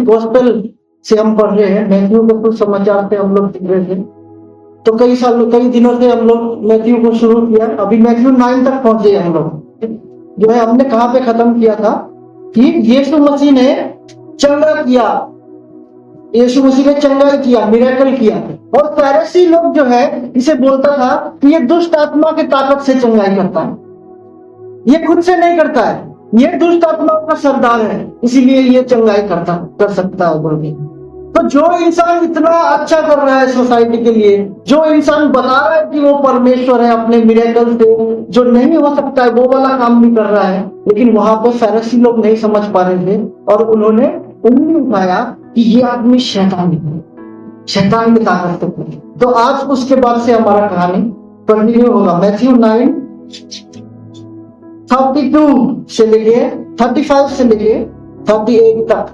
Gospel से हम पढ़ रहे हैं, मैथ्यू के कुछ समाचार से हम लोग सीख रहे थे। तो कई दिनों से हम लोग मैथ्यू को शुरू किया, अभी मैथ्यू 9 तक पहुंचे हम लोग। जो है हमने कहाँ पे खत्म किया था कि यीशु मसीह ने चंगा किया, यीशु मसीह ने चंगाई किया, मिरेकल किया। और फरीसी लोग जो है इसे बोलता था कि ये दुष्ट आत्मा की ताकत से चंगाई करता है, ये खुद से नहीं करता है, ये दुष्ट आत्मा का सरदार है, इसीलिए ये चंगाई कर सकता है बोल के। तो जो इंसान इतना अच्छा कर रहा है सोसाइटी के लिए, जो इंसान बता रहा है कि वो परमेश्वर है अपने मिरेकल से, जो नहीं हो सकता है वो वाला काम भी कर रहा है, लेकिन वहां पर फरीसी लोग नहीं समझ पा रहे थे और उन्होंने उंगली उठाया कि ये आदमी शैतान है, शैतान की ताकत से। तो आज उसके बाद से हमारा कहानी कंटिन्यू होगा। मैथ्यू 9:32 से लेके 35 से लेके 38 तक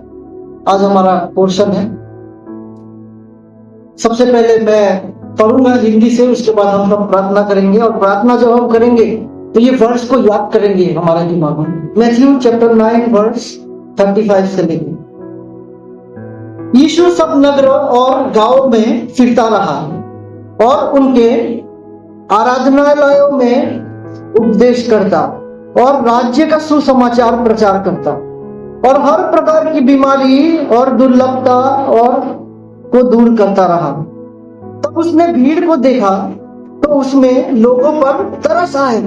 आज हमारा पोर्शन है। सबसे पहले मैं पढ़ूंगा हिंदी से, उसके बाद हम लोग प्रार्थना करेंगे, और प्रार्थना जब हम करेंगे तो ये वर्ष को याद करेंगे हमारे दिमाग में। मैथ्यू चैप्टर 9 वर्स 35 से लेके। यीशु सब नगरों और गांवों में फिरता रहा और उनके आराधनालयों में उपदेश करता और राज्य का सुसमाचार प्रचार करता और हर प्रकार की बीमारी और दुर्लभता और को दूर करता रहा। तब उसने भीड़ को देखा तो उसमें लोगों पर तरस आए,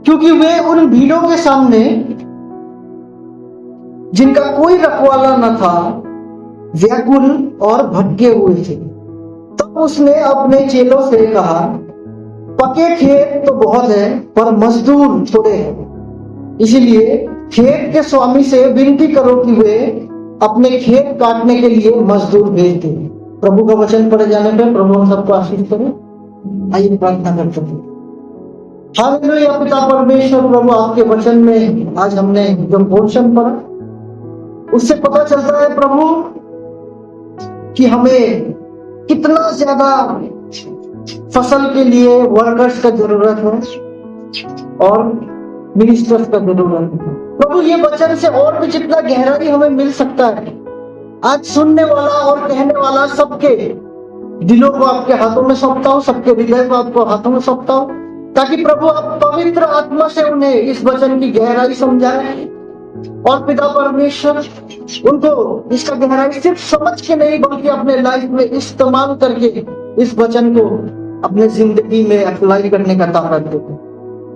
क्योंकि वे उन भीड़ों के सामने जिनका कोई रखवाला न था व्याकुल और भटके हुए थे। तब उसने अपने चेलों से कहा, पके खेत तो बहुत है पर मजदूर थोड़े हैं, इसलिए खेत के स्वामी से विनती करो कि वे अपने खेत काटने के लिए मजदूर भेज दे। प्रभु का वचन पढ़े जाने पर प्रभु हम सबको आशीष करे। आइए प्रार्थना करते हैं। हालेलुया। पिता परमेश्वर प्रभु, आपके वचन में आज हमने जो पोर्शन पढ़ा उससे पता चलता है प्रभु कि हमें कितना ज्यादा फसल के लिए वर्कर्स का जरूरत है और मिनिस्टर्स का जरूरत है। प्रभु ये वचन से और भी जितना गहराई हमें मिल सकता है, आज सुनने वाला और कहने वाला सबके दिलों को आपके हाथों में सौंपता हूँ, सबके हृदय को आपको हाथों में सौंपता हूँ, ताकि प्रभु आप पवित्र आत्मा से उन्हें इस वचन की गहराई समझाएं। और पिता परमेश्वर उनको इसका गहराई सिर्फ समझ के नहीं बल्कि अपने लाइफ में इस्तेमाल करके इस वचन को अपने जिंदगी में अप्लाई करने का ताकत दे।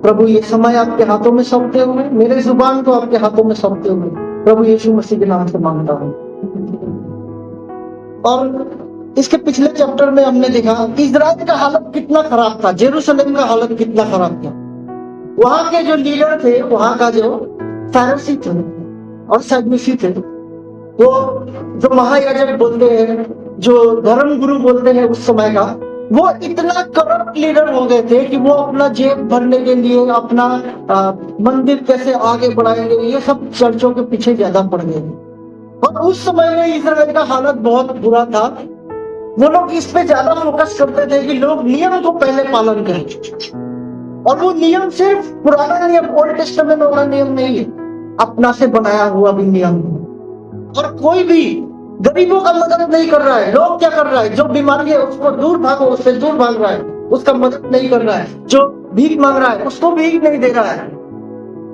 प्रभु ये समय आपके हाथों में सौंपते हुए, मेरे जुबान को आपके हाथों में सौंपते हुए प्रभु यीशु मसीह के नाम से मांगता हूँ। और इसके पिछले चैप्टर में हमने देखा इजराइल का हालत कितना खराब था, जेरूशलेम का हालत कितना खराब था। वहां के जो लीडर थे, वहां का जो फरीसी थे और सदूसी थे, वो जो महायाजक बोलते हैं, जो धर्म गुरु बोलते हैं उस समय का, वो इतना करप्ट लीडर हो गए थे कि वो अपना जेब भरने के लिए, अपना मंदिर कैसे आगे बढ़ाएंगे, ये सब चर्चों के पीछे ज्यादा पड़ गए। और उस समय में इजराइल का हालत बहुत बुरा था। वो लोग इस पे ज्यादा फोकस करते थे कि लोग नियम को पहले पालन करें, और वो नियम सिर्फ पुराना नियम, ओल्ड टेस्टामेंट वाला नियम नहीं है, अपना से बनाया हुआ भी नियम। और कोई भी गरीबों का मदद नहीं कर रहा है। लोग क्या कर रहा है, जो बीमारी है उसको दूर भागो, उससे दूर भाग रहा है, उसका मदद नहीं कर रहा है। जो भीख मांग रहा है उसको भीख नहीं दे रहा है।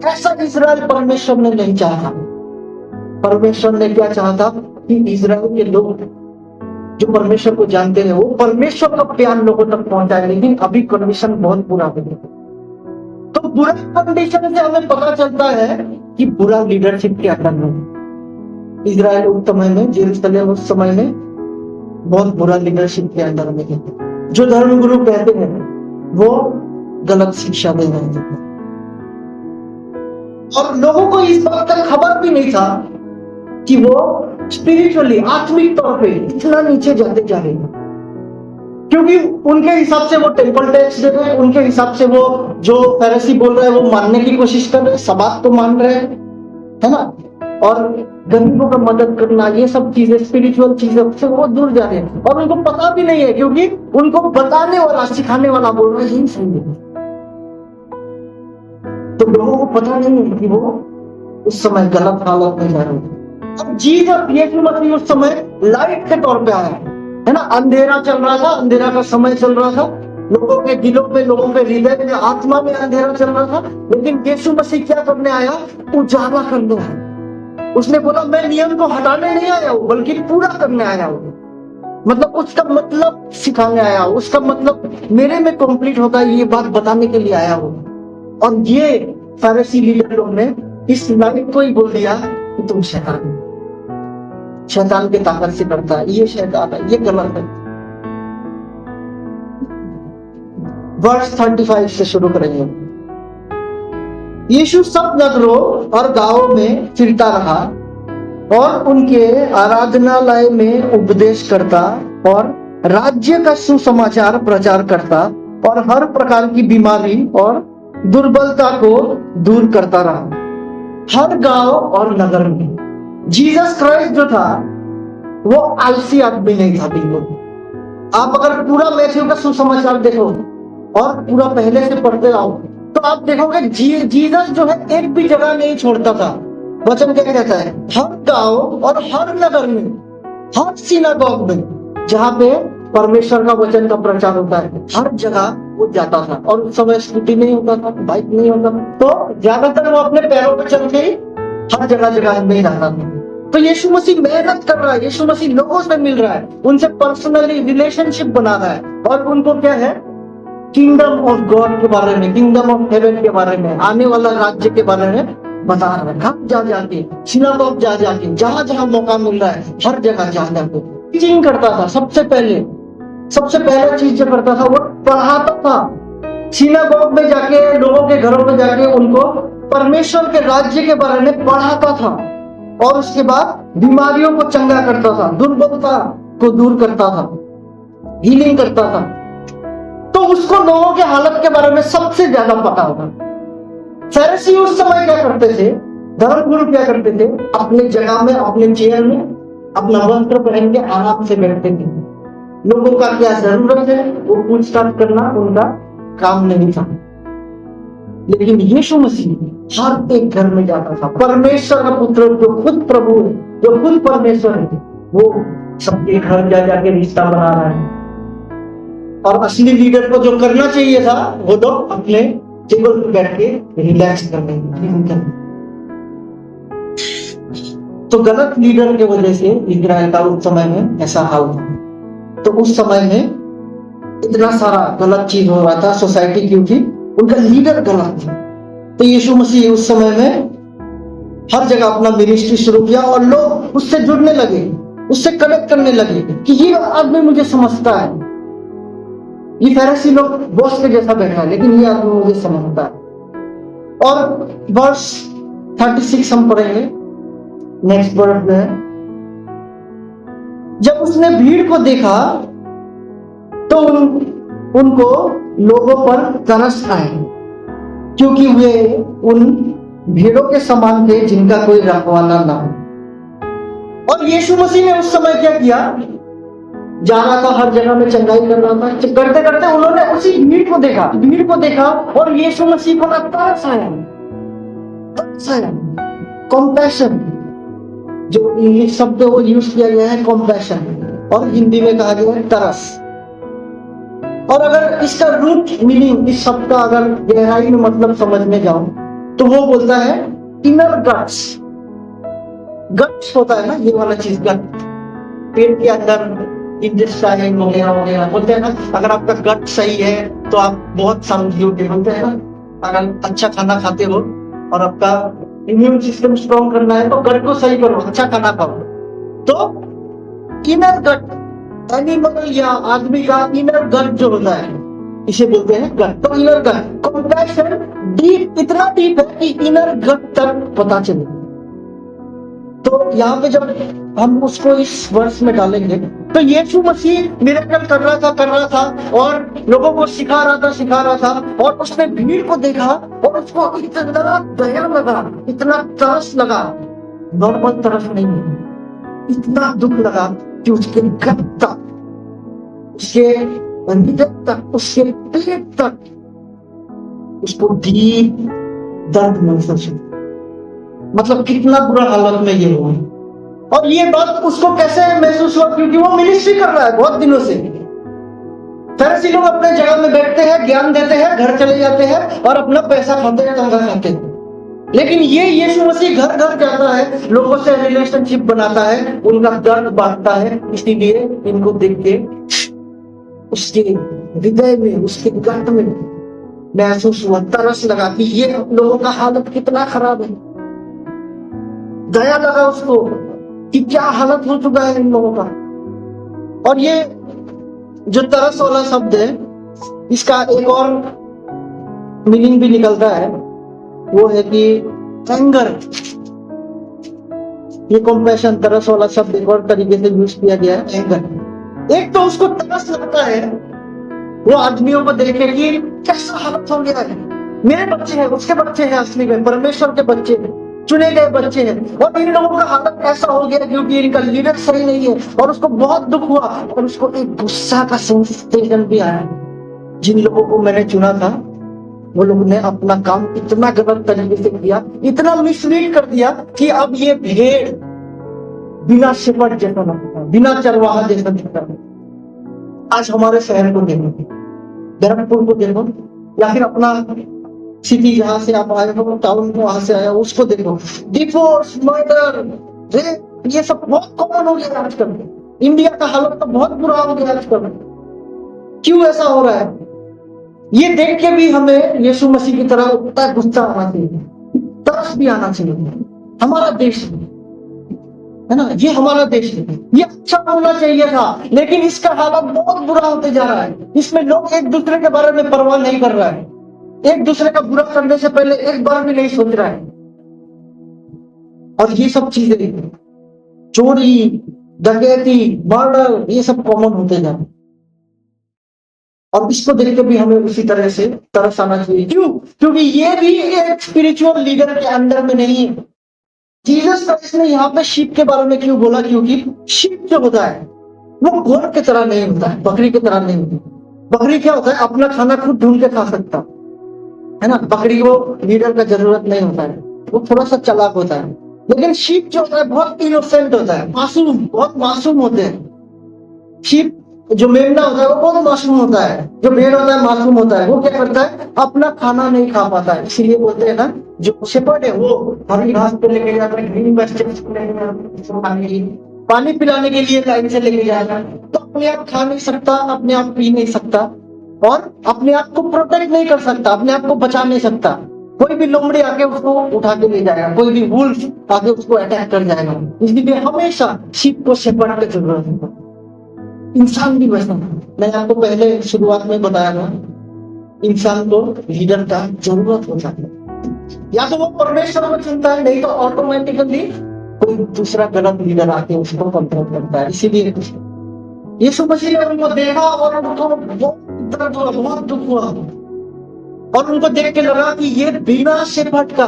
ऐसा इजराइल परमेश्वर ने नहीं चाहा। परमेश्वर ने क्या चाहा था कि इजराइल के लोग जो परमेश्वर को जानते हैं वो परमेश्वर का प्यार लोगों तक पहुंचाए। लेकिन अभी कंडीशन बहुत बुरा हो गया। तो बुरा कंडीशन से हमें पता चलता है कि बुरा लीडरशिप क्या करना है। इजराइल उस समय में, जेरूशलेम उस समय में बहुत बुरा लीडरशिप के अंदर में है। जो धर्मगुरु कहते हैं वो गलत शिक्षा दे रहे थे और लोगों को इस बात का खबर भी नहीं था कि वो स्पिरिचुअली, आत्मिक तौर पे इतना नीचे जाते जा रहे हैं। क्योंकि उनके हिसाब से वो टेम्पल टैक्स दे रहे हैं, उनके हिसाब से वो जो फरीसी बोल रहे हैं वो मानने की कोशिश कर रहे हैं, सबात तो मान रहे हैं, है ना, और गरीबों का मदद करना, ये सब चीजें, स्पिरिचुअल चीजें से वो दूर जा रहे हैं। और उनको पता भी नहीं है, क्योंकि उनको बताने वाला, सिखाने वाला बोल रहा है यही सही है। तो लोगों को पता नहीं है कि वो उस समय गलत हालत में जा रहे थे। अब जीसस यीशु मसीह उस समय लाइट के तौर पे आया, है ना। अंधेरा चल रहा था, अंधेरा का समय चल रहा था, लोगों के दिलों में, लोगों के हृदय में, आत्मा में अंधेरा चल रहा था। लेकिन यीशु मसीह क्या करने आया? उजाला करने आया। उसने बोला मैं नियम को हटाने नहीं आया हूं, बल्कि पूरा करने आया हूं। मतलब उसका मतलब सिखाने आया हूं, उसका मतलब मेरे में कंप्लीट होता है, ये बात बताने के लिए आया हूं। और ये फरीसी लीडर लोग ने इस लाइट को ही बोल दिया कि तुम शैतान हो, शैतान की ताकत से करता है, ये शैतान है, ये गलत है। वर्ष 35 से शुरू करेंगे। यीशु सब नगरों और गांवों में फिरता रहा और उनके आराधनालय में उपदेश करता और राज्य का सुसमाचार प्रचार करता और हर प्रकार की बीमारी और दुर्बलता को दूर करता रहा हर गांव और नगर में। जीसस क्राइस्ट जो था वो आलसी आदमी नहीं था बिल्कुल। आप अगर पूरा मैथ्यू का सुसमाचार देखो और पूरा पहले से पढ़ते रहो तो आप देखोगे जीसस जो है एक भी जगह नहीं छोड़ता था। वचन क्या कहता है? हर गांव और हर नगर में, हर सिनागोग में जहां पे परमेश्वर का वचन का प्रचार होता है, हर जगह वो जाता था। और उस समय स्कूटी नहीं होता था, बाइक नहीं होता था, तो ज्यादातर वो अपने पैरों पर चल के हर जगह जगह में जाता था। तो यीशु मसीह मेहनत कर रहा है, यीशु मसीह लोगों से मिल रहा है, उनसे पर्सनली रिलेशनशिप बना रहा है और उनको क्या है? किंगडम ऑफ गॉड के बारे में, किंगडम ऑफ हेवन के बारे में, आने वाला राज्य के बारे में बता रहा है। घर जा जाके, सिनागोग जा जाके, जहां जहां मौका मिल रहा है हर जगह जा जाके टीचिंग करता था। सबसे पहले चीज जो करता था वो पढ़ाता था। सिनागोग में जाके, लोगों के घरों में जाके उनको परमेश्वर के राज्य के बारे में पढ़ाता था और उसके बाद बीमारियों को चंगा करता था, दुर्बलता को दूर करता था, हीलिंग करता था। तो उसको लोगों के हालत के बारे में सबसे ज्यादा पता होगा। फरीसी उस समय क्या करते थे? धर्मगुरु क्या करते थे? अपने जगह में, अपने चेयर में अपना वस्त्र पहन के आराम से बैठते थे। लोगों का क्या जरूरत है वो पूछताछ करना उनका काम नहीं था। लेकिन यीशु मसीह हर एक घर में जाता था। परमेश्वर का पुत्र जो खुद प्रभु है, जो खुद परमेश्वर है, वो सबके घर जा जाके रिश्ता बना रहा है। और असली लीडर को जो करना चाहिए था वो तो अपने टेबल पर बैठ के रिलैक्स करने। तो गलत लीडर के वजह से इजराइल का उस समय में ऐसा हाल था। तो उस समय में इतना सारा गलत चीज हो रहा था सोसाइटी, क्योंकि उनका लीडर गलत था। तो यीशु मसीह उस समय में हर जगह अपना मिनिस्ट्री शुरू किया और लोग उससे जुड़ने लगे, उससे कनेक्ट करने लगे कि ये आदमी मुझे समझता है, ये फरीसी लोग बॉस के जैसा बैठा है लेकिन ये आदमी मुझे समझता है। और वर्ष 36 हम पढ़ेंगे, नेक्स्ट वर्ष में, जब उसने भीड़ को देखा तो उनको लोगों पर तरस आए, क्योंकि वे उन भीड़ों के समान थे जिनका कोई रखवाला ना हो। और यीशु मसीह ने उस समय क्या किया? जा रहा था, हर जगह में चंगाई कर रहा था। करते करते उन्होंने उसी भीड़ को देखा और यीशु मसीह को तरस आया। कंपैशन, जो इंग्लिश शब्द वो यूज किया गया है कंपैशन, और हिंदी में कहा गया है तरस। और अगर इसका रूट मीनिंग, इस शब्द का अगर गहराई में मतलब समझने जाओ तो वो बोलता है इनर गट्स। गट्स होता है ना, ये वाला चीज, गट, पेट के अंदर इंटेस्टाइन वगैरह बोलते हैं ना। अगर आपका गट सही है तो आप बहुत समृद्ध बोलते हैं ना। अगर अच्छा खाना खाते हो और आपका इम्यून सिस्टम स्ट्रॉन्ग करना है तो गट को सही करो, अच्छा खाना खाओ। तो इनर गट, एनिमल या आदमी का इनर गट जो होता है इसे बोलते हैं गट। तो इनर गट, कंपैशन डीप, इतना डीप है कि इनर गट तक पता चले। तो यहाँ पे जब हम उसको इस वर्ष में डालेंगे तो यीशु मसीह मिरेकल कर रहा था और लोगों को सिखा रहा था और उसने भीड़ को देखा और उसको इतना दया लगा, इतना तरस लगा, नॉर्मल तरस नहीं है, इतना दुख लगा कि उसके गट तक, उसके हृदय तक, उसके पेट तक उसको डीप दर्द महसूस हुआ। मतलब कितना बुरा हालत में ये हुआ। और ये बात उसको कैसे महसूस हुआ, क्योंकि वो मिनिस्ट्री कर रहा है बहुत दिनों से। फरीसी लोग अपने जगह में बैठते हैं, ज्ञान देते हैं, घर चले जाते हैं और अपना पैसा खाते हैं, तंगा खाते हैं। लेकिन ये यीशु मसीह घर घर जाता है, लोगों से रिलेशनशिप बनाता है, उनका दर्द बांटता है। इसीलिए इनको देख के उसके हृदय में, उसके गट में महसूस हुआ, तरस लगा कि ये लोगों का हालत कितना खराब है। दया लगा उसको कि क्या हालत हो चुका है इन लोगों का। और ये जो तरस वाला शब्द है, इसका एक और मीनिंग भी निकलता है, वो है कि एंगर। ये कंपैशन, तरस वाला शब्द एक और तरीके से यूज किया गया है, एंगर। एक तो उसको तरस लगता है वो आदमियों को देखे कि कैसा हालत हो गया है, मेरे बच्चे हैं, उसके बच्चे हैं, असली में परमेश्वर के बच्चे हैं, चुने गए बच्चे हैं, और इन लोगों का हालत ऐसा हो गया क्योंकि इनका लीडर सही नहीं है। और उसको बहुत दुख हुआ और उसको एक गुस्सा का सेंसेशन भी आया। जिन लोगों को मैंने चुना था वो लोगों ने अपना काम इतना गलत तरीके से किया, इतना मिसलीड कर दिया कि अब ये भेड़ बिना शेपर्ड जैसा लगता है, बिना चरवाहा जैसा दिखता है। आज हमारे शहर को देखो, गोरखपुर को देखो, या फिर अपना सिटी जहां से आप आए हो, टाउन को वहां से आया उसको देखो, डिवोर्स, मर्डर, रेप, ये सब बहुत कॉमन हो गया आजकल। इंडिया का हालत तो बहुत बुरा हो गया आजकल। क्यों ऐसा हो रहा है? ये देख के भी हमें यीशु मसीह की तरह उतना गुस्सा आना चाहिए, तरस भी आना चाहिए। हमारा देश है ना, ये हमारा देश है, ये अच्छा होना चाहिए था, लेकिन इसका हालत बहुत बुरा होते जा रहा है। इसमें लोग एक दूसरे के बारे में परवाह नहीं कर रहा है, एक दूसरे का बुरा करने से पहले एक बार भी नहीं सोच रहा है। और ये सब चीजें, चोरी, डकैती, मर्डर, ये सब कॉमन होते जा रहे हैं। और इसको देख के भी हमें उसी तरह से तरस आना चाहिए। क्यों? क्योंकि ये भी एक स्पिरिचुअल लीडर के अंडर में नहीं है। जीसस क्राइस्ट ने यहाँ पे शीप के बारे में क्यों बोला? क्योंकि शीप जो होता है वो गोर की तरह नहीं होता है, बकरी की तरह नहीं होता। बकरी क्या होता है? अपना खाना खुद ढूंढ के खा सकता है ना, बकरी को लीडर का जरूरत नहीं होता है, वो थोड़ा सा चालाक होता है। लेकिन शीप जो होता है बहुत इनोसेंट होता है, मासूम, बहुत मासूम होते हैं। शीप जो मेमना होता है वो बहुत मासूम होता है, जो भेड़ होता है मासूम होता है। वो क्या करता है? अपना खाना नहीं खा पाता है, इसीलिए बोलते हैं ना, जो शेपर्ड है वो हरी घास पे लेके जाता है, ग्रीन पैस्चर्स पे लेके जाता है, पानी पिलाने के लिए लाइन से लेके जाता है। तो अपने आप खा नहीं सकता, अपने आप पी नहीं सकता, और अपने आप को प्रोटेक्ट नहीं कर सकता, अपने आप को बचा नहीं सकता। कोई भी लोमड़ी आके उसको उठा के ले जाएगा, कोई भी वुल्फ आके उसको अटैक कर जाएगा। इसलिए हमेशा शीप को शेपर्ड की जरूरत है। इंसान भी वैसा, मैंने आपको पहले शुरुआत में बताया था, इंसान को लीडर का जरूरत होता है। या तो वो परमेश्वर को चुनता है, नहीं तो ऑटोमेटिकली कोई दूसरा गलत लीडर आके उसको कंट्रोल करता है। इसीलिए यीशु मसीह ने उनको देखा और उनको बहुत दर्द हुआ, बहुत दुख हुआ, और उनको देख के लगा कि ये बिना शेपर्ड का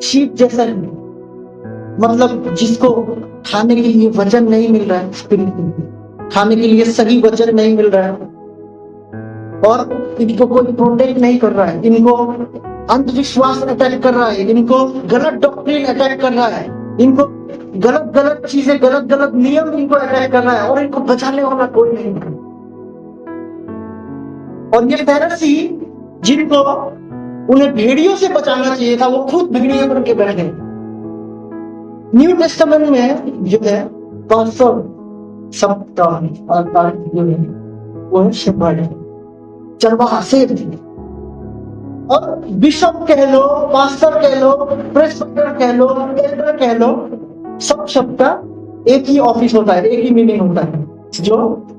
शीप जैसा है, मतलब जिसको खाने के लिए वचन नहीं मिल रहा है, स्पिरिचुअली खाने के लिए सही वचन नहीं मिल रहा है, और इनको कोई प्रोटेक्ट नहीं कर रहा है, इनको अंधविश्वास अटैक कर रहा है, इनको गलत डॉक्ट्रिन अटैक कर रहा है, इनको गलत गलत चीजें, गलत गलत नियम इनको अटैक कर रहा है, और इनको बचाने वाला कोई नहीं है। और ये फरीसी जिनको उन्हें भेड़ियों से बचाना चाहिए था, वो खुद भेड़िए बन के बैठ गए। न्यू टेस्टामेंट में जो है 500 शब्द और जो है वो है शेपर्ड, चरवाहा, सेब। और बिशप कह लो, पास्टर कह लो, प्रेस्बिटर कह लो, एल्डर कह लो, सब शब्द का एक ही ऑफिस होता है, एक ही मीनिंग होता है, जो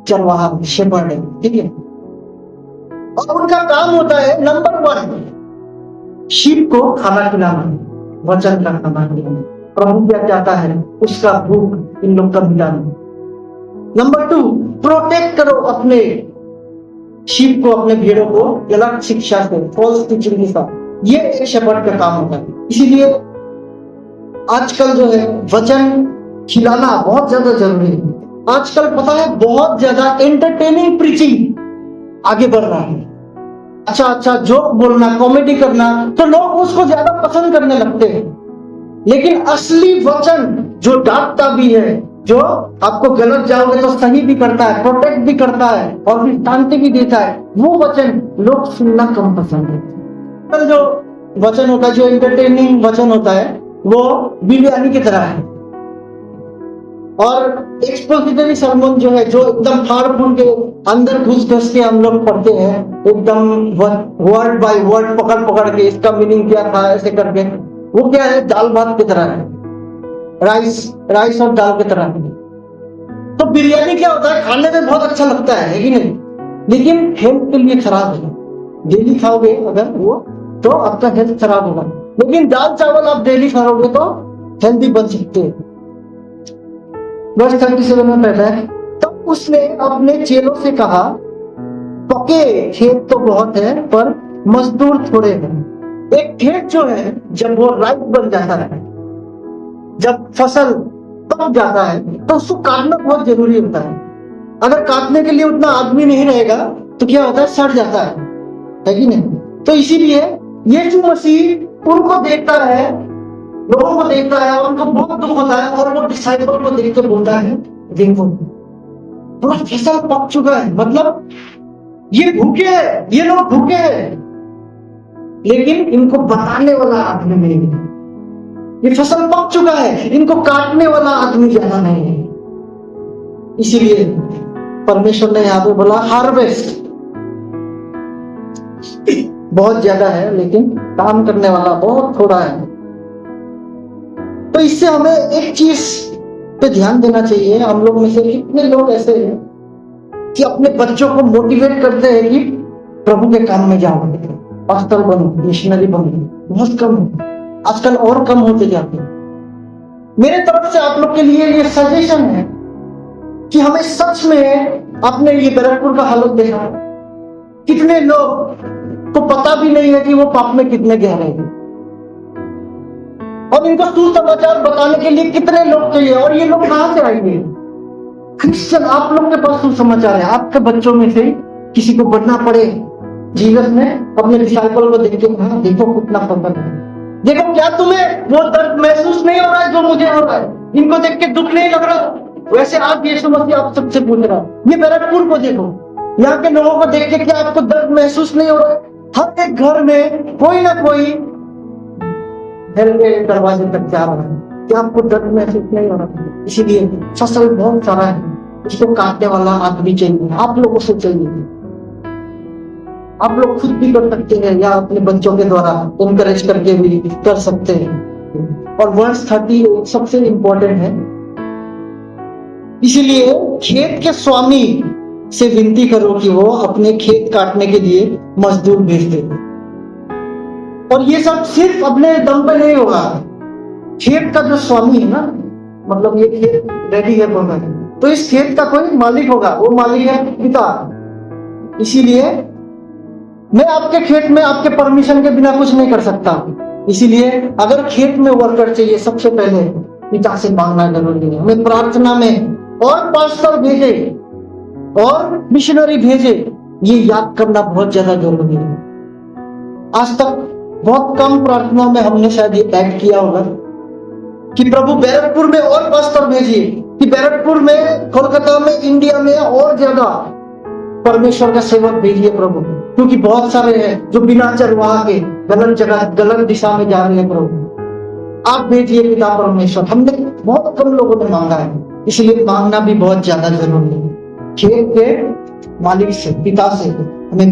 चरवाहा, शेपर्ड है, ठीक है। और उनका काम होता है नंबर 1 शीप को खाना खिलाना, वचन का खाना खिलाना। प्रभु क्या चाहता है? उसका भूख इन लोग का मिटाना। नंबर 2 प्रोटेक्ट करो अपने शीप को, अपने भेड़ों को गलत शिक्षा से, फॉल्स टीचिंग के साथ। ये एक शेपर्ड का काम होता है। इसीलिए आजकल जो है वचन खिलाना बहुत ज्यादा जरूरी है। आजकल पता है बहुत ज्यादा एंटरटेनिंग प्रीचिंग आगे बढ़ रहा है। अच्छा अच्छा जोक बोलना, कॉमेडी करना, तो लोग उसको ज्यादा पसंद करने लगते हैं। लेकिन असली वचन जो डांटता भी है, जो आपको गलत जाओगे तो सही भी करता है, प्रोटेक्ट भी करता है और फिर शांति भी देता है, वो वचन लोग सुनना कम पसंद है। जो वचन होता है, जो एंटरटेनिंग वचन होता है, वो बिरयानी की तरह है। और एक्सपोजिटरी सरमन जो है, जो एकदम फाड़ फूड़ के अंदर घुस घुस के हम लोग पढ़ते हैं, एकदम वर्ड बाय वर्ड पकड़ पकड़ के इसका मीनिंग क्या था ऐसे करके, वो क्या है, दाल भात की तरह है, राइस और दाल की तरह है। तो बिरयानी क्या होता है, खाने में बहुत अच्छा लगता है कि नहीं, लेकिन हेल्थ के लिए खराब है। डेली खाओगे अगर वो, तो आपका हेल्थ खराब होगा। लेकिन दाल चावल आप डेली खाओगे तो हेल्दी बन सकते हैं। वर्ष 37 में कहता है, तब उसने अपने चेलों से कहा, पके खेत तो बहुत है पर मजदूर थोड़े हैं। एक खेत जो है, जब वो राइप बन जाता है, जब फसल पक जाता है, तो उसको काटना बहुत जरूरी होता है। अगर काटने के लिए उतना आदमी नहीं रहेगा तो क्या होता है, सड़ जाता है कि नहीं। तो इसीलिए यीशु मसीह उनको देखता है, लोगों को देखता है और उनको बहुत दुख होता है, और वो डिसाइपल को देख कर बोलता है, देखो पूरा फसल पक चुका है, मतलब ये भूखे हैं, ये लोग भूखे हैं, लेकिन इनको बताने वाला आदमी नहीं है। ये फसल पक चुका है, इनको काटने वाला आदमी ज्यादा नहीं है। इसीलिए परमेश्वर ने यहाँ पे बोला, हार्वेस्ट बहुत ज्यादा है लेकिन काम करने वाला बहुत थोड़ा है। तो इससे हमें एक चीज पे ध्यान देना चाहिए। हम लोग में से कितने लोग ऐसे हैं कि अपने बच्चों को मोटिवेट करते हैं कि प्रभु के काम में जाओ, पास्टर बनो, मिशनरी बनो। बहुत कम है आजकल, और कम होते जाते हैं। मेरे तरफ से आप लोग के लिए ये सजेशन है कि हमें सच में अपने ये बैरकपुर का हालत देखा, कितने लोग को पता भी नहीं है कि वो पाप में कितने गहरे हैं, और इनको सुसमाचार बताने के लिए कितने लोग चाहिए, और ये लोग कहां से आएंगे? क्रिश्चियन आप लोग के पास सुसमाचार है, आपके बच्चों में से किसी को बढ़ना पड़े। जीसस ने अपने डिसाइपल को देख के कहा, देखो कितना फर्क है, देखो क्या तुम्हें वो दर्द महसूस नहीं हो रहा है जो मुझे हो रहा है, इनको देख के दुख नहीं लग रहा। वैसे आज यीशु मसीह आप सबसे पूछ रहा है, ये बैरकपुर को देखो, यहाँ के लोगों को देख के क्या आपको दर्द महसूस नहीं हो रहा है? हर एक घर में कोई ना कोई हेल के दरवाजे तक जा रहा है, क्या आपको दर्द महसूस नहीं हो रहा? इसीलिए फसल बहुत सारा है, उसको काटने वाला आदमी चाहिए, आप लोगों से चाहिए। आप लोग खुद भी कर सकते हैं या अपने बच्चों के द्वारा इनकरेज करके भी कर सकते हैं। और वर्ष 38 सबसे इंपॉर्टेंट है, इसीलिए खेत के स्वामी से विनती करो कि वो अपने खेत काटने के लिए मजदूर भेज दे। और ये सब सिर्फ अपने दम पे नहीं होगा, खेत का जो स्वामी है ना, मतलब ये खेत रेडी है बोलना, तो इस खेत का कोई मालिक होगा, वो मालिक है पिता। इसीलिए मैं आपके खेत में आपके परमिशन के बिना कुछ नहीं कर सकता। इसीलिए अगर खेत में वर्कर चाहिए, सबसे पहले पिता से मांगना जरूरी है। हमें प्रार्थना में और पास्टर भेजे और मिशनरी भेजे, ये याद करना बहुत ज्यादा जरूरी है। आज तक बहुत कम प्रार्थना में हमने शायद ये ऐड किया होगा कि प्रभु बैरकपुर में और पास्टर भेजिए, कि बैरकपुर में, कोलकाता में, इंडिया में और ज्यादा परमेश्वर का सेवक भेजिए प्रभु, क्योंकि बहुत सारे हैं जो बिना चरवाहा के गलत जगह गलत दिशा में जा रहे हैं। प्रभु आप भेजिए पिता परमेश्वर। हमने बहुत कम लोगों ने मांगा है, इसलिए मांगना भी बहुत ज्यादा जरूरी है। खेत के मालिक से, पिता से हमें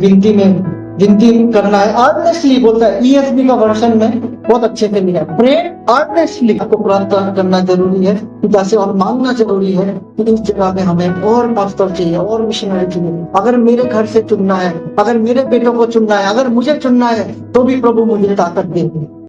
विनती करना है। अर्नेस्टली बोलता है, ESV का वर्जन में बहुत अच्छे से लिखा है, प्रे अर्नेस्टली। आपको प्रार्थना करना जरूरी है पिता से, और मांगना जरूरी है कि इस जगह में हमें और पास्टर चाहिए और मिशनरी चाहिए। अगर मेरे घर से चुनना है, अगर मेरे बेटों को चुनना है, अगर मुझे चुनना है, तो भी प्रभु मुझे ताकत दे।